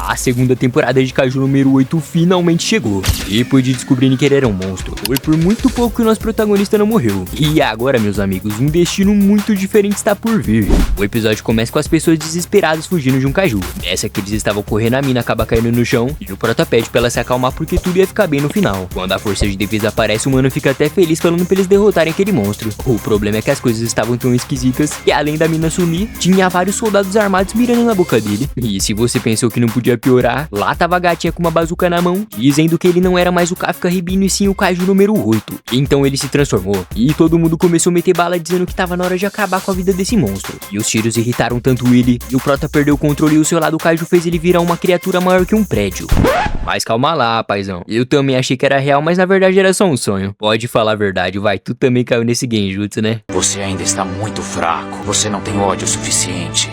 A segunda temporada de Kaiju número 8 finalmente chegou. Depois de descobrirem que ele era um monstro, foi por muito pouco que o nosso protagonista não morreu. E agora, meus amigos, um destino muito diferente está por vir. O episódio começa com as pessoas desesperadas fugindo de um Kaiju. Nessa que eles estavam correndo, a mina acaba caindo no chão e o Prota pede pra ela se acalmar porque tudo ia ficar bem no final. Quando a força de defesa aparece, o mano fica até feliz falando pra eles derrotarem aquele monstro. O problema é que as coisas estavam tão esquisitas que, além da mina sumir, tinha vários soldados armados mirando na boca dele. E se você pensou que não podia piorar, lá tava a gatinha com uma bazuca na mão, dizendo que ele não era mais o Kafka Ribino e sim o Kaiju número 8. Então ele se transformou, e todo mundo começou a meter bala dizendo que tava na hora de acabar com a vida desse monstro. E os tiros irritaram tanto ele, e o Prota perdeu o controle e o seu lado Kaiju fez ele virar uma criatura maior que um prédio. Mas calma lá, paizão. Eu também achei que era real, mas na verdade era só um sonho. Pode falar a verdade, vai, tu também caiu nesse genjutsu, né? Você ainda está muito fraco, você não tem ódio suficiente.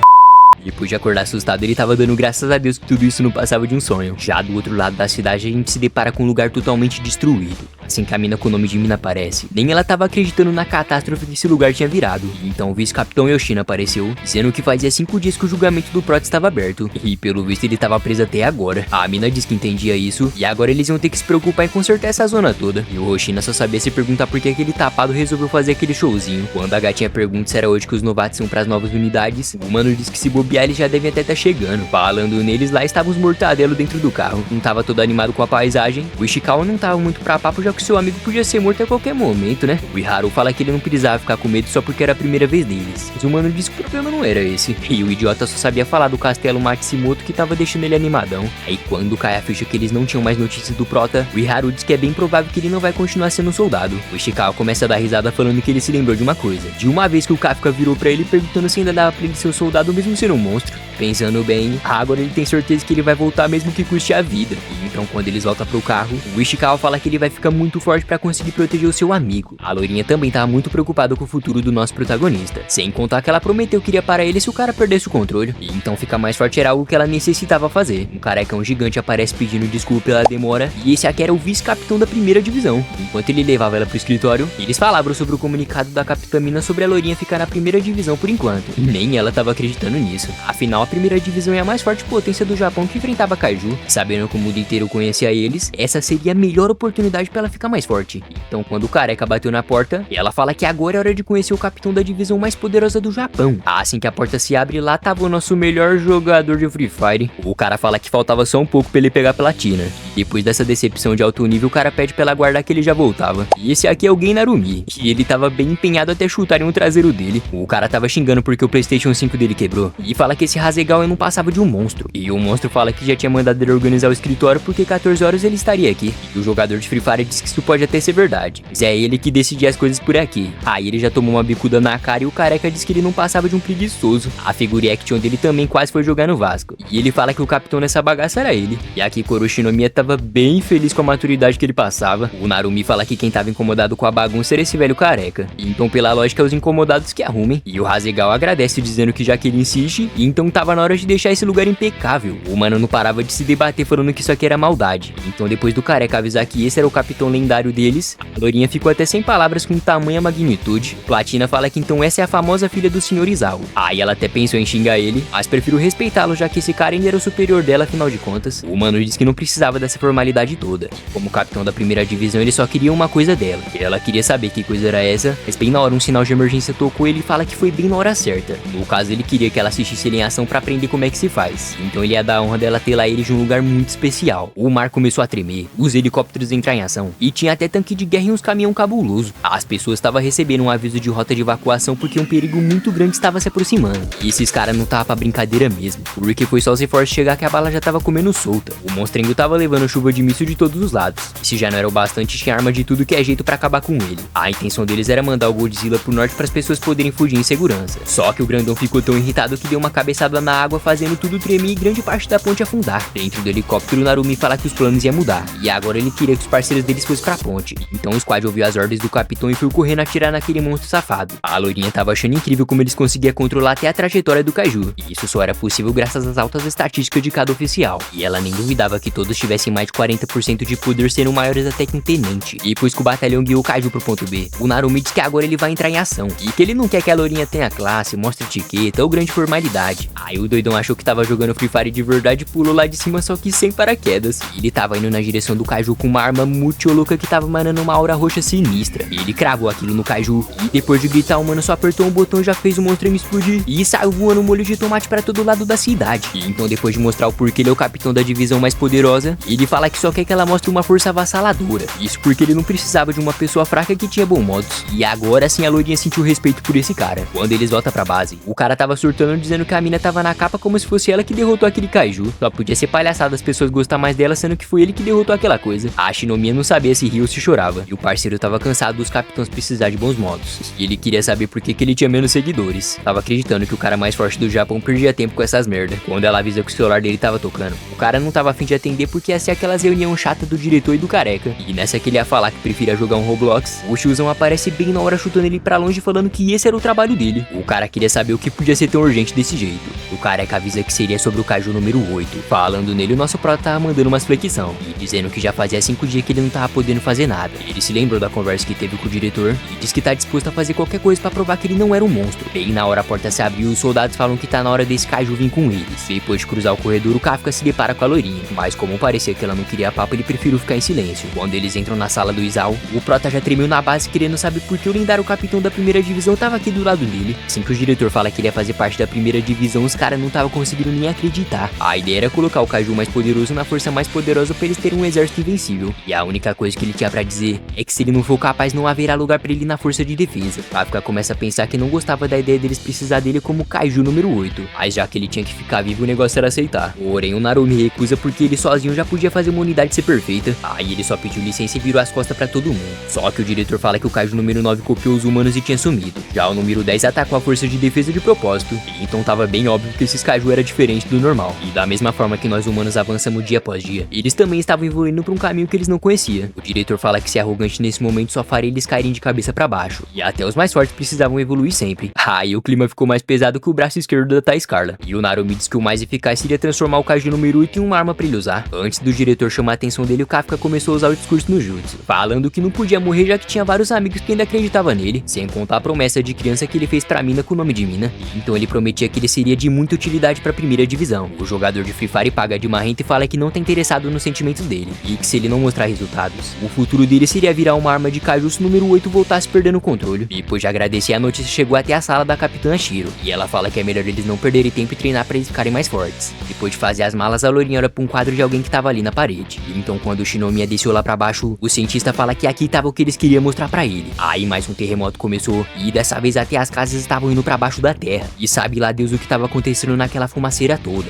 Depois de acordar assustado, ele tava dando graças a Deus que tudo isso não passava de um sonho. Já do outro lado da cidade, a gente se depara com um lugar totalmente destruído. Assim que a mina com o nome de Mina aparece, nem ela tava acreditando na catástrofe que esse lugar tinha virado. E então o vice-capitão Yoshina apareceu, dizendo que fazia 5 dias que o julgamento do Prota estava aberto. E pelo visto ele tava preso até agora. A mina disse que entendia isso, e agora eles iam ter que se preocupar em consertar essa zona toda. E o Yoshina só sabia se perguntar por que aquele tapado resolveu fazer aquele showzinho. Quando a gatinha pergunta se era hoje que os novatos iam pras novas unidades, o mano diz que se bobear eles já devem até estar chegando. Falando neles, lá estavam os mortadelos dentro do carro. Não tava todo animado com a paisagem. O Ishikawa não tava muito pra papo, já que seu amigo podia ser morto a qualquer momento, né? O Iharu fala que ele não precisava ficar com medo só porque era a primeira vez deles. Mas o mano disse que o problema não era esse. E o idiota só sabia falar do castelo Matsumoto que tava deixando ele animadão. Aí quando cai a ficha que eles não tinham mais notícias do Prota, o Iharu diz que é bem provável que ele não vai continuar sendo um soldado. O Ishikawa começa a dar risada falando que ele se lembrou de uma coisa. De uma vez que o Kafka virou pra ele perguntando se ainda dava pra ele ser um soldado mesmo sendo um monstro. Pensando bem, agora ele tem certeza que ele vai voltar mesmo que custe a vida. E então quando eles voltam pro carro, o Ishikawa fala que ele vai ficar muito forte pra conseguir proteger o seu amigo. A loirinha também tava muito preocupada com o futuro do nosso protagonista, sem contar que ela prometeu que iria para ele se o cara perdesse o controle. E então ficar mais forte era algo que ela necessitava fazer. Um carecão gigante aparece pedindo desculpa pela demora, e esse aqui era o vice-capitão da primeira divisão. Enquanto ele levava ela pro escritório, eles falavam sobre o comunicado da Capitã Mina sobre a loirinha ficar na primeira divisão por enquanto. E nem ela tava acreditando nisso. Afinal, a primeira divisão é a mais forte potência do Japão que enfrentava Kaiju. Sabendo que o mundo inteiro conhecia eles, essa seria a melhor oportunidade pra ela ficar mais forte. Então quando o careca bateu na porta, ela fala que agora é hora de conhecer o capitão da divisão mais poderosa do Japão. Assim que a porta se abre, lá tava o nosso melhor jogador de Free Fire. O cara fala que faltava só um pouco pra ele pegar a platina. Depois dessa decepção de alto nível, o cara pede pra ela guardar que ele já voltava. E esse aqui é o Gen Narumi, e ele tava bem empenhado até chutarem o traseiro dele. O cara tava xingando porque o PlayStation 5 dele quebrou, e fala que esse Hasegawa não passava de um monstro. E o monstro fala que já tinha mandado ele organizar o escritório porque 14 horas ele estaria aqui. E o jogador de Free Fire diz que isso pode até ser verdade, mas é ele que decidia as coisas por aqui. Aí ele já tomou uma bicuda na cara e o careca diz que ele não passava de um preguiçoso. A figure action dele também quase foi jogar no Vasco. E ele fala que o capitão nessa bagaça era ele. E aqui Koroshinomiya tava bem feliz com a maturidade que ele passava. O Narumi fala que quem tava incomodado com a bagunça era esse velho careca. E então pela lógica os incomodados que arrumem. E o Hasegawa agradece dizendo que já que ele insiste, e então tava na hora de deixar esse lugar impecável. O mano não parava de se debater falando que isso aqui era maldade. Então depois do careca avisar que esse era o capitão lendário deles, a loirinha ficou até sem palavras com tamanha magnitude. Platina fala que então essa é a famosa filha do Sr. Izawa. Aí ela até pensou em xingar ele, mas prefiro respeitá-lo já que esse cara ainda era o superior dela afinal de contas. O mano disse que não precisava dessa formalidade toda. Como capitão da primeira divisão ele só queria uma coisa dela. Ela queria saber que coisa era essa, mas bem na hora um sinal de emergência tocou e ele fala que foi bem na hora certa. No caso ele queria que ela assistisse ele em ação pra aprender como é que se faz. Então ele ia dar a honra dela ter lá ele de um lugar muito especial. O mar começou a tremer, os helicópteros entraram em ação e tinha até tanque de guerra e uns caminhão cabuloso. As pessoas estavam recebendo um aviso de rota de evacuação porque um perigo muito grande estava se aproximando. E esses caras não tava pra brincadeira mesmo. O Rick foi só os reforços chegar que a bala já tava comendo solta. O monstrengo tava levando chuva de míssil de todos os lados. E se já não era o bastante, tinha arma de tudo que é jeito pra acabar com ele. A intenção deles era mandar o Godzilla pro norte para as pessoas poderem fugir em segurança. Só que o grandão ficou tão irritado que deu uma cabeçada na água, fazendo tudo tremer e grande parte da ponte afundar. Dentro do helicóptero, o Narumi fala que os planos iam mudar. E agora ele queria que os parceiros deles fossem pra ponte. Então o squad ouviu as ordens do capitão e foi correndo atirar naquele monstro safado. A loirinha tava achando incrível como eles conseguiam controlar até a trajetória do Kaiju. E isso só era possível graças às altas estatísticas de cada oficial. E ela nem duvidava que todos tivessem mais de 40% de poder, sendo maiores até que um tenente. E depois que o batalhão guiou o Kaiju pro ponto B, o Narumi diz que agora ele vai entrar em ação, e que ele não quer que a lourinha tenha classe, mostre etiqueta ou grande formalidade. Aí o doidão achou que tava jogando Free Fire de verdade e pulou lá de cima, só que sem paraquedas. E ele tava indo na direção do Kaiju com uma arma muito louca que tava emanando uma aura roxa sinistra. E ele cravou aquilo no Kaiju, e depois de gritar, o mano só apertou um botão e já fez o monstrinho explodir, e saiu voando um molho de tomate pra todo lado da cidade. E então, depois de mostrar o porquê ele é o capitão da divisão mais poderosa, ele fala que só quer que ela mostre uma força avassaladora. Isso porque ele não precisava de uma pessoa fraca que tinha bons modos. E agora sim a loirinha sentiu respeito por esse cara. Quando eles voltam pra base, o cara tava surtando dizendo que a mina tava na capa como se fosse ela que derrotou aquele Kaiju. Só podia ser palhaçada as pessoas gostar mais dela, sendo que foi ele que derrotou aquela coisa. A Shinomiya não sabia se ria ou se chorava. E o parceiro tava cansado dos capitães precisar de bons modos. E ele queria saber por que ele tinha menos seguidores. Tava acreditando que o cara mais forte do Japão perdia tempo com essas merda. Quando ela avisa que o celular dele tava tocando, o cara não tava afim de atender porque ia ser aquelas reunião chata do diretor e do careca. E nessa que ele ia falar que preferia jogar um Roblox, o tiozão aparece bem na hora chutando ele pra longe, falando que esse era o trabalho dele. O cara queria saber o que podia ser tão urgente desse jeito. O careca avisa que seria sobre o Kaiju número 8. Falando nele, o nosso prota tava mandando umas flexão e dizendo que já fazia 5 dias que ele não tava podendo fazer nada. Ele se lembrou da conversa que teve com o diretor e diz que tá disposto a fazer qualquer coisa pra provar que ele não era um monstro. Bem na hora a porta se abriu e os soldados falam que tá na hora desse Kaiju vir com eles. Depois de cruzar o corredor, o Kafka se depara com a loirinha, mas como parecia que ela não queria papo, ele preferiu ficar em silêncio. Quando eles entram na sala do Isao, o prota já tremeu na base querendo saber por que o lendário capitão da primeira divisão tava aqui do lado dele. Assim que o diretor fala que ele ia fazer parte da primeira divisão, os caras não estavam conseguindo nem acreditar. A ideia era colocar o Kaiju mais poderoso na força mais poderosa pra eles terem um exército invencível. E a única coisa que ele tinha pra dizer é que se ele não for capaz, não haverá lugar pra ele na força de defesa. Kafka começa a pensar que não gostava da ideia deles precisar dele como Kaiju número 8, mas já que ele tinha que ficar vivo, o negócio era aceitar. Porém, o Narumi recusa porque ele sozinho já podia fazer uma unidade ser perfeita. Aí ele só pediu licença e virou as costas pra todo mundo. Só que o diretor fala que o Kaiju número 9 copiou os humanos e tinha sumido. Já o número 10 atacou a força de defesa de propósito. E então tava bem óbvio que esses Kaiju era diferente do normal. E da mesma forma que nós humanos avançamos dia após dia, eles também estavam evoluindo pra um caminho que eles não conheciam. O diretor fala que ser arrogante nesse momento só faria eles caírem de cabeça pra baixo. E até os mais fortes precisavam evoluir sempre. Aí o clima ficou mais pesado que o braço esquerdo da Thais Carla. E o Narumi diz que o mais eficaz seria transformar o Kaiju número 8 em uma arma pra ele usar. Antes do diretor chamar a atenção dele, o Kafka começou a usar o discurso no jutsu, falando que não podia morrer já que tinha vários amigos que ainda acreditavam nele, sem contar a promessa de criança que ele fez pra mina com o nome de mina. E então ele prometia que ele seria de muita utilidade pra primeira divisão. O jogador de Free Fire paga de marrento e fala que não tá interessado nos sentimentos dele, e que se ele não mostrar resultados, o futuro dele seria virar uma arma de Kaiju se o número 8 voltasse perdendo o controle. Depois de agradecer, a notícia chegou até a sala da Capitã Shiro, e ela fala que é melhor eles não perderem tempo e treinar pra eles ficarem mais fortes. Depois de fazer as malas, a lourinha olha pra um quadro de alguém que tava ali na parede. E então quando o Shinomiya desceu lá pra baixo, o cientista fala que aqui tava o que eles queriam mostrar pra ele. Aí mais um terremoto começou, e dessa vez até as casas estavam indo pra baixo da terra. E sabe lá Deus o que tava acontecendo naquela fumaceira toda.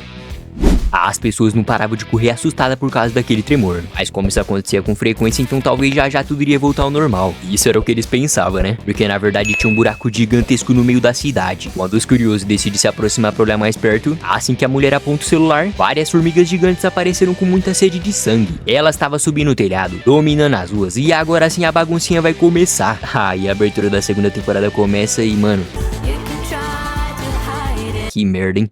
As pessoas não paravam de correr assustadas por causa daquele tremor. Mas como isso acontecia com frequência, então talvez já tudo iria voltar ao normal. E isso era o que eles pensavam, né? Porque na verdade tinha um buraco gigantesco no meio da cidade. Quando os curiosos decidem se aproximar pra olhar mais perto, assim que a mulher aponta o celular, várias formigas gigantes apareceram com muita sede de sangue. Elas estavam subindo o telhado, dominando as ruas, e agora sim a baguncinha vai começar. E a abertura da segunda temporada começa e, mano... que merda, hein?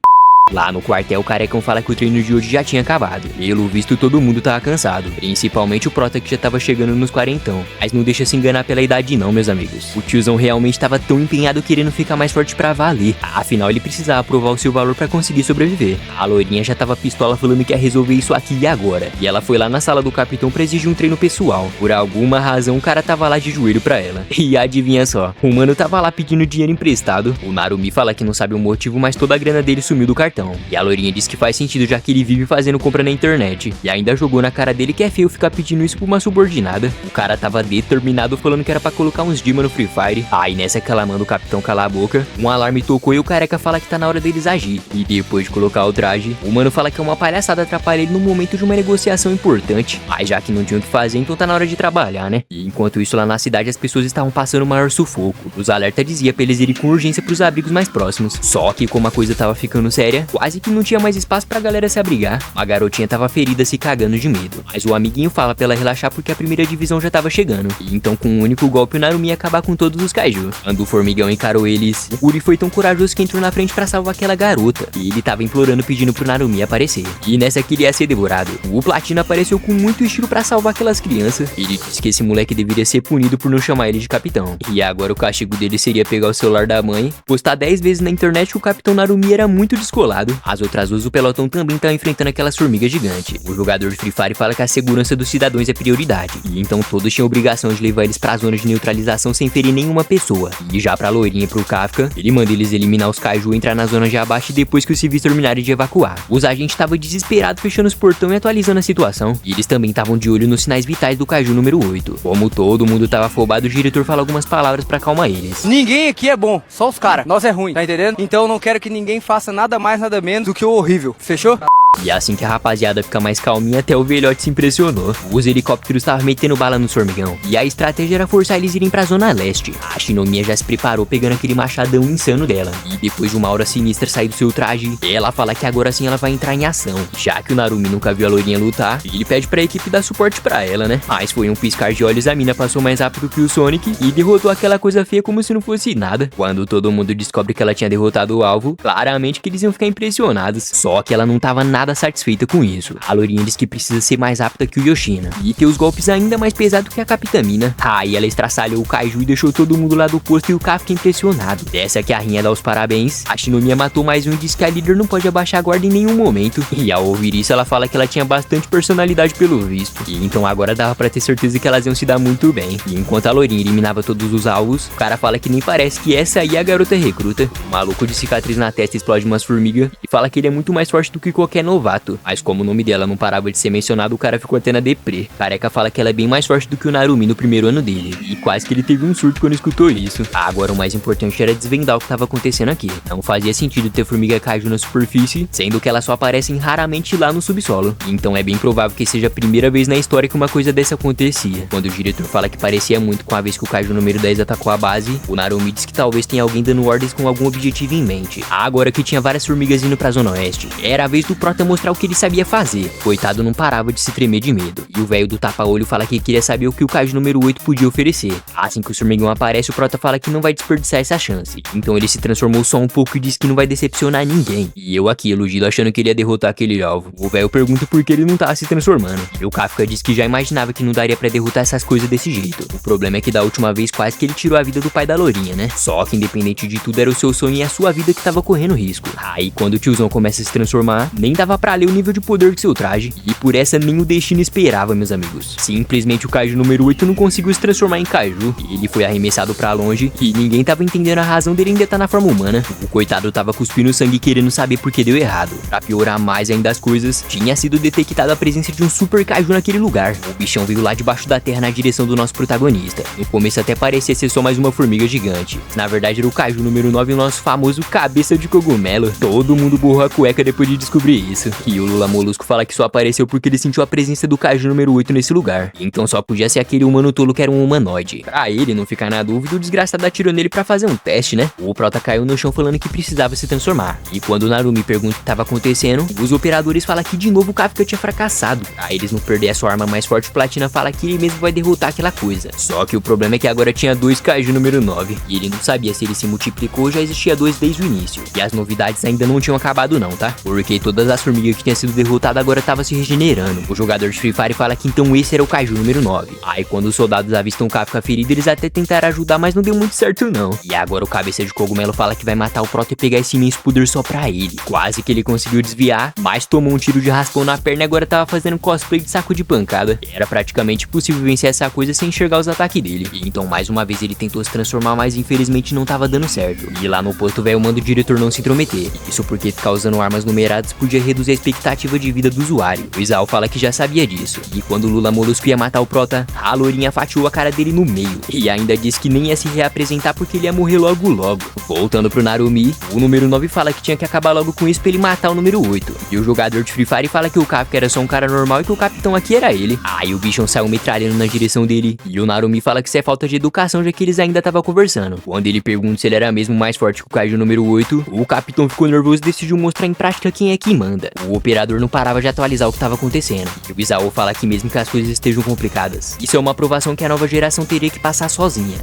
Lá no quartel, o carecão fala que o treino de hoje já tinha acabado. Pelo visto, todo mundo tava cansado, principalmente o prota que já tava chegando nos quarentão. Mas não deixa se enganar pela idade não, meus amigos. O tiozão realmente tava tão empenhado querendo ficar mais forte pra valer. Afinal, ele precisava provar o seu valor pra conseguir sobreviver. A loirinha já tava pistola falando que ia resolver isso aqui e agora. E ela foi lá na sala do capitão pra exigir um treino pessoal. Por alguma razão, o cara tava lá de joelho pra ela. E adivinha só, o mano tava lá pedindo dinheiro emprestado. O Narumi fala que não sabe o motivo, mas toda a grana dele sumiu do cartão. E a loirinha diz que faz sentido já que ele vive fazendo compra na internet. E ainda jogou na cara dele que é feio ficar pedindo isso pra uma subordinada. O cara tava determinado falando que era pra colocar uns Dima no Free Fire. Aí nessa que ela manda o capitão calar a boca, um alarme tocou e o careca fala que tá na hora deles agir. E depois de colocar o traje, o mano fala que é uma palhaçada atrapalhar ele no momento de uma negociação importante. Mas já que não tinha o que fazer, então tá na hora de trabalhar, né? E enquanto isso lá na cidade as pessoas estavam passando o maior sufoco. Os alertas diziam pra eles irem com urgência pros abrigos mais próximos. Só que como a coisa tava ficando séria, área, quase que não tinha mais espaço pra galera se abrigar. A garotinha tava ferida se cagando de medo, mas o amiguinho fala pra ela relaxar porque a primeira divisão já tava chegando. E então com um único golpe o Narumi ia acabar com todos os kaiju. Quando o formigão encarou eles, o Guri foi tão corajoso que entrou na frente pra salvar aquela garota. E ele tava implorando, pedindo pro Narumi aparecer. E nessa que ele ia ser devorado, o Platina apareceu com muito estilo pra salvar aquelas crianças. Ele disse que esse moleque deveria ser punido por não chamar ele de capitão. E agora o castigo dele seria pegar o celular da mãe, postar 10 vezes na internet que o capitão Narumi era muito descolado. As outras duas, o pelotão também tá enfrentando aquelas formigas gigantes. O jogador de Free Fire fala que a segurança dos cidadãos é prioridade, e então todos tinham obrigação de levar eles pra zona de neutralização sem ferir nenhuma pessoa. E já pra loirinha e pro Kafka, ele manda eles eliminar os kaiju, entrar na zona de abaixo depois que os civis terminarem de evacuar. Os agentes estavam desesperados fechando os portões e atualizando a situação, e eles também estavam de olho nos sinais vitais do kaiju número 8. Como todo mundo tava afobado, o diretor fala algumas palavras pra acalmar eles. Ninguém aqui é bom, só os caras. Nós é ruim, tá entendendo? Então eu não quero que ninguém faça nada mais, nada menos do que o horrível. Fechou? E assim que a rapaziada fica mais calminha, até o velhote se impressionou. Os helicópteros estavam metendo bala no formigão, e a estratégia era forçar eles irem pra zona leste. A Shinomiya já se preparou pegando aquele machadão insano dela. E depois de uma aura sinistra sair do seu traje, ela fala que agora sim ela vai entrar em ação. Já que o Narumi nunca viu a loirinha lutar, ele pede pra equipe dar suporte pra ela, né? Mas foi um piscar de olhos, a mina passou mais rápido que o Sonic e derrotou aquela coisa feia como se não fosse nada. Quando todo mundo descobre que ela tinha derrotado o alvo, claramente que eles iam ficar impressionados. Só que ela não tava nada satisfeita com isso. A loirinha diz que precisa ser mais rápida que o Yoshina e ter os golpes ainda mais pesados que a Capitamina. Aí ela estraçalhou o kaiju e deixou todo mundo lá do posto e o Kafka impressionado. Dessa que a rainha dá os parabéns. A Shinomiya matou mais um e diz que a líder não pode abaixar a guarda em nenhum momento. E ao ouvir isso ela fala que ela tinha bastante personalidade pelo visto. E então agora dava pra ter certeza que elas iam se dar muito bem. E enquanto a loirinha eliminava todos os alvos, o cara fala que nem parece que essa aí é a garota recruta. O maluco de cicatriz na testa explode umas formigas e fala que ele é muito mais forte do que qualquer novato. Mas como o nome dela não parava de ser mencionado, o cara ficou até na deprê. Careca fala que ela é bem mais forte do que o Narumi no primeiro ano dele. E quase que ele teve um surto quando escutou isso. Agora o mais importante era desvendar o que tava acontecendo aqui. Não fazia sentido ter formiga kaiju na superfície, sendo que elas só aparecem raramente lá no subsolo. Então é bem provável que seja a primeira vez na história que uma coisa dessa acontecia. Quando o diretor fala que parecia muito com a vez que o kaiju número 10 atacou a base, o Narumi diz que talvez tenha alguém dando ordens com algum objetivo em mente. Agora que tinha várias formigas indo pra zona oeste, era a vez do Prota mostrar o que ele sabia fazer. Coitado não parava de se tremer de medo. E o velho do tapa-olho fala que queria saber o que o kaiju número 8 podia oferecer. Assim que o formigão aparece, o Prota fala que não vai desperdiçar essa chance. Então ele se transformou só um pouco e disse que não vai decepcionar ninguém. E eu aqui, iludido, achando que ele ia derrotar aquele alvo. O velho pergunta por que ele não tava se transformando. E o Kafka diz que já imaginava que não daria pra derrotar essas coisas desse jeito. O problema é que da última vez quase que ele tirou a vida do pai da lourinha, né? Só que independente de tudo era o seu sonho e a sua vida que tava correndo risco. Aí quando o tiozão começa a se transformar, nem dava pra ler o nível de poder do seu traje. E por essa nem o destino esperava, meus amigos. Simplesmente o kaiju número 8 não conseguiu se transformar em kaiju. E ele foi arremessado pra longe e ninguém tava entendendo a razão dele ainda estar na forma humana. O coitado tava cuspindo sangue querendo saber por que deu errado. Pra piorar mais ainda as coisas, tinha sido detectada a presença de um super kaiju naquele lugar. O bichão veio lá debaixo da terra na direção do nosso protagonista. No começo até parecia ser só mais uma formiga gigante. Na verdade era o kaiju número 9, o nosso famoso cabeça de cogumelo. Todo mundo borrou a cueca depois de descobrir isso. E o Lula Molusco fala que só apareceu porque ele sentiu a presença do kaiju número 8 nesse lugar. Então só podia ser aquele humano tolo que era um humanoide. Pra ele não ficar na dúvida, o desgraçado atirou nele pra fazer um teste, né? O Prota caiu no chão falando que precisava se transformar. E quando o Narumi pergunta o que tava acontecendo, os operadores falam que de novo o Kafka tinha fracassado. Pra eles não perder a sua arma mais forte, o Platina fala que ele mesmo vai derrotar aquela coisa. Só que o problema é que agora tinha dois kaiju número 9. E ele não sabia se ele se multiplicou ou já existia dois desde o início. E as novidades ainda não tinham acabado não, tá? Porque todas as formigas que tinham sido derrotadas agora estavam se regenerando. O jogador de Free Fire fala que então esse era o kaiju número 9. Aí quando os soldados avistam o Kafka ferido, eles até tentaram ajudar, mas não deu muito certo não. E agora o cabeça de cogumelo fala que vai matar o Prota e pegar esse imenso poder só pra ele. Quase que ele conseguiu desviar, mas tomou um tiro de raspão na perna e agora tava fazendo cosplay de saco de pancada. Era praticamente impossível vencer essa coisa sem enxergar os ataques dele. E então mais uma vez ele tentou se transformar, mas infelizmente não tava dando certo. E lá no posto velho manda o diretor não se intrometer. Isso porque ficar usando armas numeradas podia reduzir a expectativa de vida do usuário. O Isao fala que já sabia disso, e quando o Lula Molusco ia matar o Prota, a lourinha fatiou a cara dele no meio, e ainda disse que nem ia se reapresentar porque ele ia morrer logo logo. Voltando pro Narumi, o número 9 fala que tinha que acabar logo com isso pra ele matar o número 8, e o jogador de Free Fire fala que o Kafka era só um cara normal e que o capitão aqui era ele. Aí o bichão saiu metralhando na direção dele, e o Narumi fala que isso é falta de educação, já que eles ainda estavam conversando. Quando ele pergunta se ele era mesmo mais forte que o Kaiju número 8, o capitão ficou nervoso e decidiu mostrar em prática quem é que manda. O operador não parava de atualizar o que estava acontecendo, e o Isao fala que mesmo que as coisas estejam complicadas, isso é uma aprovação que a nova geração teria que passar sozinha.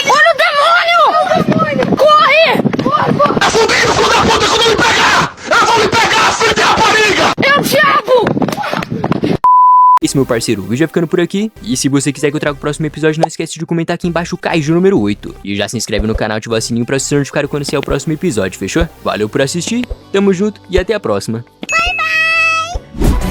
Olha o demônio! Corre! Tá fudido, filho da puta, quando eu me pegar! Eu vou me pegar, filho de rapariga! É o diabo! Esse meu parceiro, o vídeo vai ficando por aqui. E se você quiser que eu traga o próximo episódio, não esquece de comentar aqui embaixo o Kaiju número 8. E já se inscreve no canal, ativa o sininho pra ser notificado quando sair o próximo episódio, fechou? Valeu por assistir, tamo junto e até a próxima. Bye, bye!